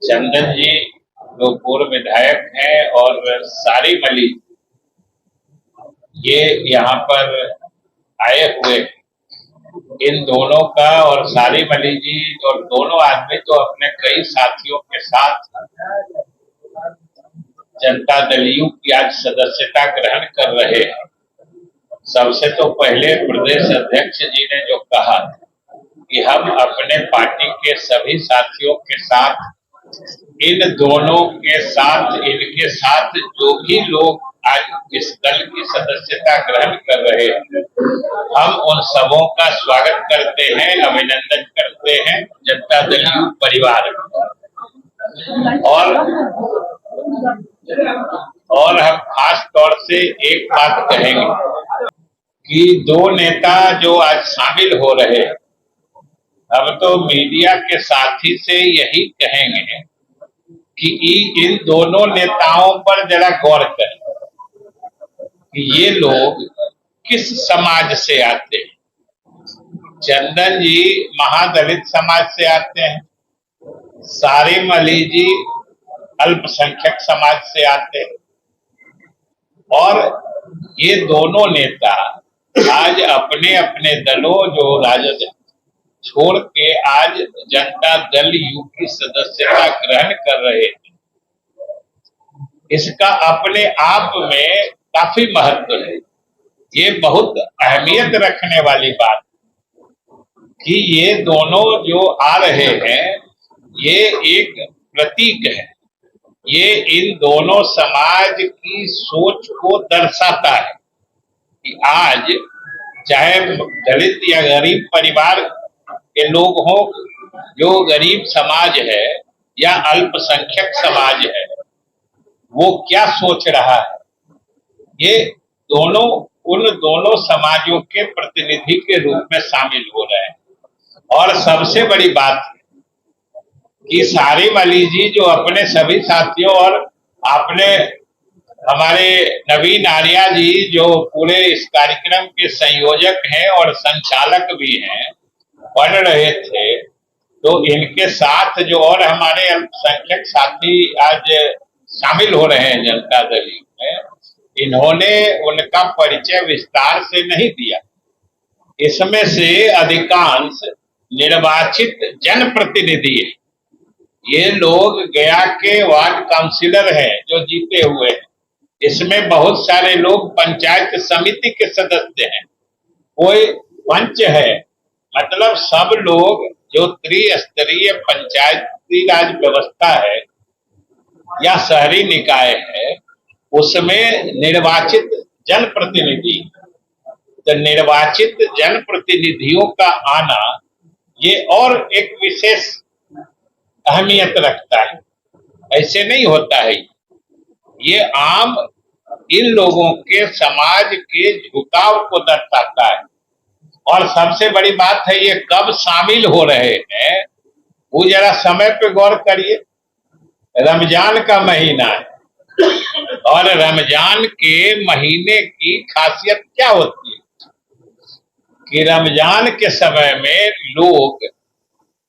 चंदन जी जो पूर्व विधायक हैं और सारी मली ये यहाँ पर आए हुए, इन दोनों का और सारी मली जी और दोनों आदमी तो अपने कई साथियों के साथ जनता दल यू की आज सदस्यता ग्रहण कर रहे हैं। सबसे तो पहले प्रदेश अध्यक्ष जी ने जो कहा कि हम अपने पार्टी के सभी साथियों के साथ, इन दोनों के साथ, इनके साथ जो भी लोग आज इस दल की सदस्यता ग्रहण कर रहे हैं, हम उन सबों का स्वागत करते हैं, अभिनंदन करते हैं जनता दल यू परिवार। और हम खास तौर से एक बात कहेंगे कि दो नेता जो आज शामिल हो रहे हैं, हम तो मीडिया के साथी से यही कहेंगे कि इन दोनों नेताओं पर जरा गौर करें कि ये लोग किस समाज से आते हैं। चंदन जी महादलित समाज से आते हैं, सारी मली जी अल्पसंख्यक समाज से आते हैं, और ये दोनों नेता आज अपने अपने दलों जो राजद छोड़ के आज जनता दल यू की सदस्यता ग्रहण कर रहे हैं, इसका अपने आप में काफी महत्व है। ये बहुत अहमियत रखने वाली बात कि ये दोनों जो आ रहे हैं ये एक प्रतीक है, ये इन दोनों समाज की सोच को दर्शाता है कि आज चाहे दलित या गरीब परिवार के लोग हो, जो गरीब समाज है या अल्पसंख्यक समाज है, वो क्या सोच रहा है। ये दोनों उन दोनों समाजों के प्रतिनिधि के रूप में शामिल हो रहे हैं। और सबसे बड़ी बात है कि सारी मली जी जो अपने सभी साथियों और अपने हमारे नवीन आर्या जी जो पूरे इस कार्यक्रम के संयोजक हैं और संचालक भी हैं, पढ़ रहे थे, तो इनके साथ जो और हमारे अल्पसंख्यक साथी आज शामिल हो रहे हैं जनता दल यू में, इन्होंने उनका परिचय विस्तार से नहीं दिया। इसमें से अधिकांश निर्वाचित जनप्रतिनिधि है, ये लोग गया के वार्ड काउंसिलर हैं जो जीते हुए हैं, इसमें बहुत सारे लोग पंचायत समिति के सदस्य हैं, कोई पंच है, मतलब सब लोग जो त्रिस्तरीय पंचायती राज व्यवस्था है या शहरी निकाय है उसमें निर्वाचित जनप्रतिनिधि, तो निर्वाचित जनप्रतिनिधियों का आना ये और एक विशेष अहमियत रखता है। ऐसे नहीं होता है, ये आम इन लोगों के समाज के झुकाव को दर्शाता है। और सबसे बड़ी बात है ये कब शामिल हो रहे हैं, वो जरा समय पे गौर करिए। रमजान का महीना है और रमजान के महीने की खासियत क्या होती है कि रमजान के समय में लोग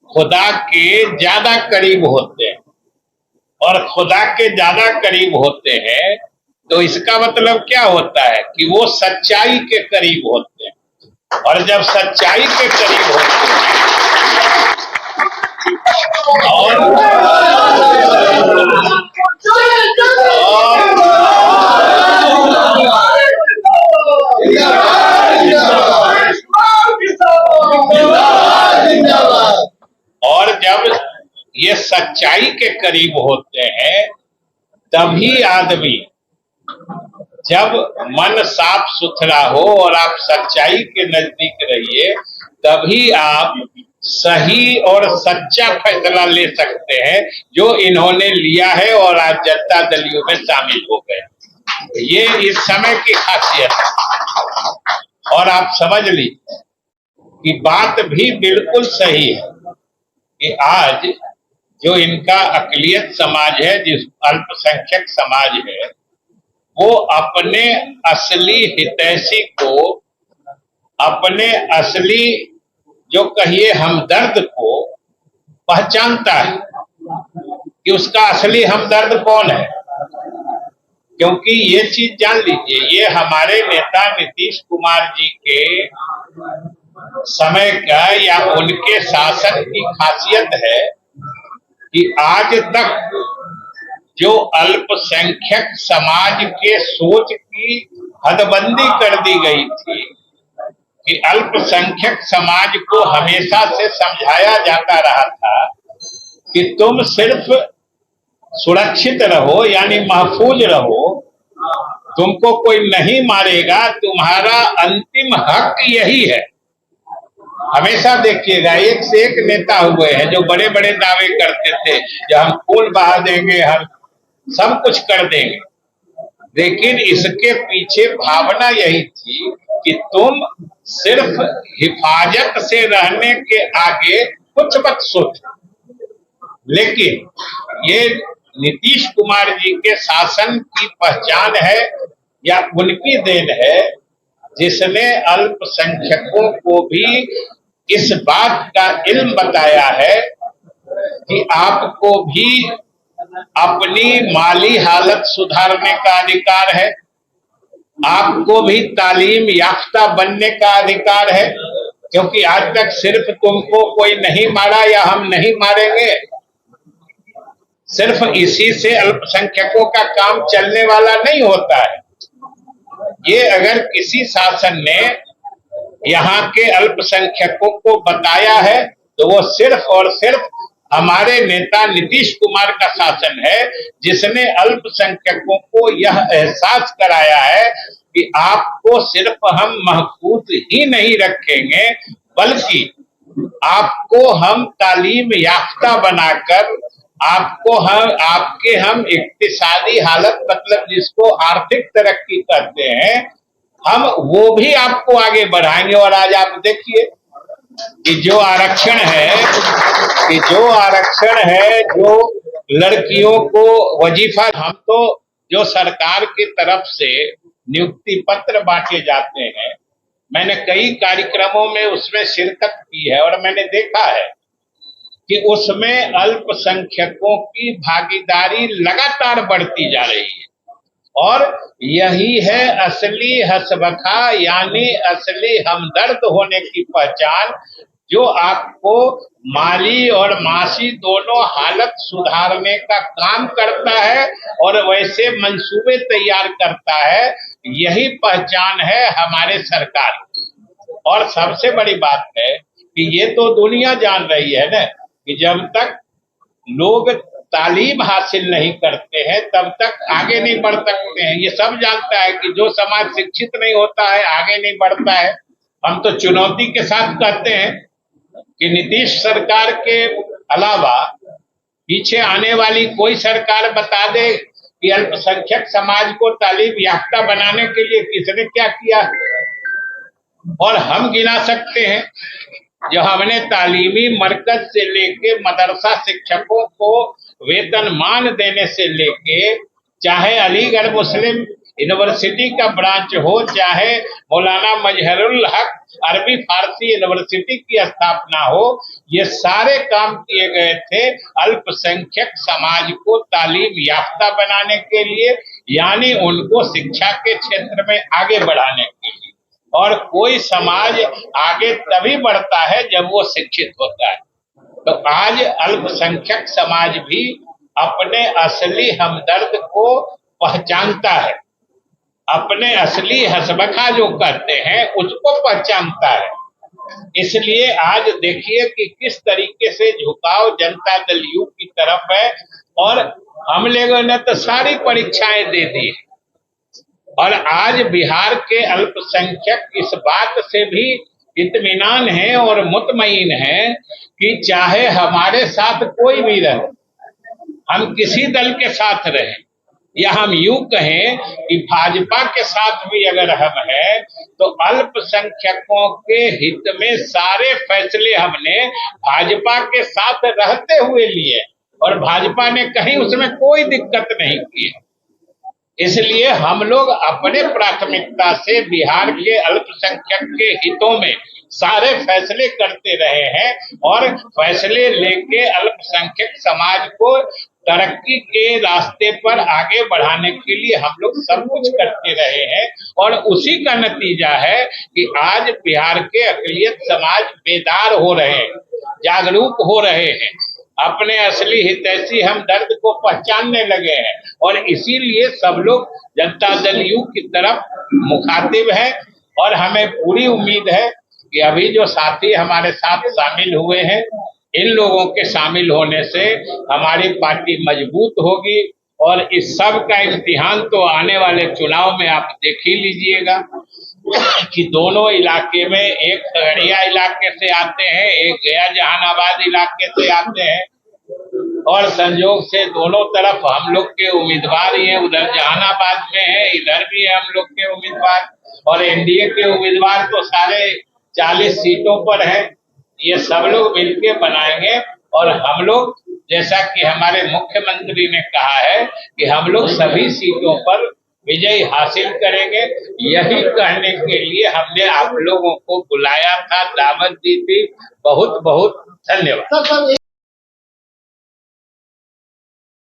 खुदा के ज्यादा करीब होते हैं, और खुदा के ज्यादा करीब होते हैं तो इसका मतलब क्या होता है कि वो सच्चाई के करीब होते हैं, और जब सच्चाई के करीब होते हैं और जब ये सच्चाई के करीब होते हैं तभी आदमी, जब मन साफ सुथरा हो और आप सच्चाई के नजदीक रहिए, तभी आप सही और सच्चा फैसला ले सकते हैं जो इन्होंने लिया है और आज जनता दल यू में शामिल हो गए। ये इस समय की खासियत है। और आप समझ लीजिए कि बात भी बिल्कुल सही है कि आज जो इनका अकलियत समाज है, जिस अल्पसंख्यक समाज है, वो अपने असली हितैषी को, अपने असली जो कहिए हमदर्द को पहचानता है। कि उसका असली हमदर्द कौन है। क्योंकि ये चीज जान लीजिए, ये हमारे नेता नीतीश कुमार जी के समय का या उनके शासन की खासियत है कि आज तक जो अल्पसंख्यक समाज के सोच की हदबंदी कर दी गई थी कि अल्पसंख्यक समाज को हमेशा से समझाया जाता रहा था कि तुम सिर्फ सुरक्षित रहो, यानी महफूज रहो, तुमको कोई नहीं मारेगा, तुम्हारा अंतिम हक यही है। हमेशा देखिएगा एक से एक नेता हुए हैं जो बड़े बड़े दावे करते थे कि हम खून बहा देंगे, हम सब कुछ कर देंगे, लेकिन इसके पीछे भावना यही थी कि तुम सिर्फ हिफाजत से रहने के आगे कुछ मत सोचो। लेकिन ये नीतीश कुमार जी के शासन की पहचान है या उनकी देन है, जिसने अल्पसंख्यकों को भी इस बात का इल्म बताया है कि आपको भी अपनी माली हालत सुधारने का अधिकार है, आपको भी तालीम याफ्ता बनने का अधिकार है। क्योंकि आज तक सिर्फ तुमको कोई नहीं मारा या हम नहीं मारेंगे, सिर्फ इसी से अल्पसंख्यकों का काम चलने वाला नहीं होता है। ये अगर किसी शासन ने यहाँ के अल्पसंख्यकों को बताया है तो वो सिर्फ और सिर्फ हमारे नेता नीतीश कुमार का शासन है, जिसने अल्पसंख्यकों को यह एहसास कराया है कि आपको सिर्फ हम महफूज ही नहीं रखेंगे, बल्कि आपको हम तालीम याफ्ता बनाकर हम इक्तिसादी हालत, मतलब जिसको आर्थिक तरक्की कहते हैं, हम वो भी आपको आगे बढ़ाएंगे। और आज आप देखिए कि जो आरक्षण है, जो लड़कियों को वजीफा, हम तो जो सरकार की तरफ से नियुक्ति पत्र बांटे जाते हैं, मैंने कई कार्यक्रमों में उसमें शिरकत की है और मैंने देखा है कि उसमें अल्पसंख्यकों की भागीदारी लगातार बढ़ती जा रही है। और यही है असली हसबखा, यानी असली हमदर्द होने की पहचान, जो आपको माली और माशी दोनों हालत सुधारने का काम करता है और वैसे मंसूबे तैयार करता है। यही पहचान है हमारे सरकार की। और सबसे बड़ी बात है कि ये तो दुनिया जान रही है ना कि जब तक लोग तालीम हासिल नहीं करते हैं तब तक आगे नहीं बढ़ सकते हैं। ये सब जानता है कि जो समाज शिक्षित नहीं होता है आगे नहीं बढ़ता है। हम तो चुनौती के साथ कहते हैं कि नीतीश सरकार के अलावा पीछे आने वाली कोई सरकार बता दे कि अल्पसंख्यक समाज को तालीम याफ्ता बनाने के लिए किसने क्या किया, और हम गिना सकते हैं। जो हमने तालीमी मरकज से लेके मदरसा शिक्षकों को वेतनमान देने से लेके, चाहे अलीगढ़ मुस्लिम यूनिवर्सिटी का ब्रांच हो, चाहे मौलाना मजहरुल हक अरबी फारसी यूनिवर्सिटी की स्थापना हो, ये सारे काम किए गए थे अल्पसंख्यक समाज को तालीम याफ्ता बनाने के लिए, यानी उनको शिक्षा के क्षेत्र में आगे बढ़ाने के लिए। और कोई समाज आगे तभी बढ़ता है जब वो शिक्षित होता है। तो आज अल्पसंख्यक समाज भी अपने असली हमदर्द को पहचानता है, अपने असली हसबखा जो कहते हैं उसको पहचानता है। इसलिए आज देखिए कि किस तरीके से झुकाव जनता दल यू की तरफ है, और हम लोगों ने तो सारी परीक्षाएं दे दी है। और आज बिहार के अल्पसंख्यक इस बात से भी इत्मीनान है और मुतमईन है कि चाहे हमारे साथ कोई भी रहे, हम किसी दल के साथ रहें, या हम यूं कहें कि भाजपा के साथ भी अगर हम हैं, तो अल्पसंख्यकों के हित में सारे फैसले हमने भाजपा के साथ रहते हुए लिए और भाजपा ने कहीं उसमें कोई दिक्कत नहीं की। इसलिए हम लोग अपने प्राथमिकता से बिहार के अल्पसंख्यक के हितों में सारे फैसले करते रहे हैं और फैसले लेके अल्पसंख्यक समाज को तरक्की के रास्ते पर आगे बढ़ाने के लिए हम लोग सब कुछ करते रहे हैं और उसी का नतीजा है कि आज बिहार के अक़लियत समाज बेदार हो रहे हैं, जागरूक हो रहे हैं, अपने असली हितैषी हम दर्द को पहचानने लगे हैं और इसीलिए सब लोग जनता दल यू की तरफ मुखातिब है और हमें पूरी उम्मीद है कि अभी जो साथी हमारे साथ शामिल हुए हैं, इन लोगों के शामिल होने से हमारी पार्टी मजबूत होगी और इस सब का इम्तिहान तो आने वाले चुनाव में आप देख ही लीजिएगा कि दोनों इलाके में एक खगड़िया इलाके से आते हैं, एक गया जहानाबाद इलाके से आते हैं और संयोग से दोनों तरफ हम लोग के उम्मीदवार ही हैं, उधर जहानाबाद में है, इधर भी है हम लोग के उम्मीदवार और एनडीए के उम्मीदवार तो सारे 40 सीटों पर है। ये सब लोग मिलकर बनाएंगे और हम लोग जैसा कि हमारे मुख्यमंत्री ने कहा है कि हम लोग सभी सीटों पर विजय हासिल करेंगे। यही कहने के लिए हमने आप लोगों को बुलाया था, दावत दी थी। बहुत बहुत धन्यवाद।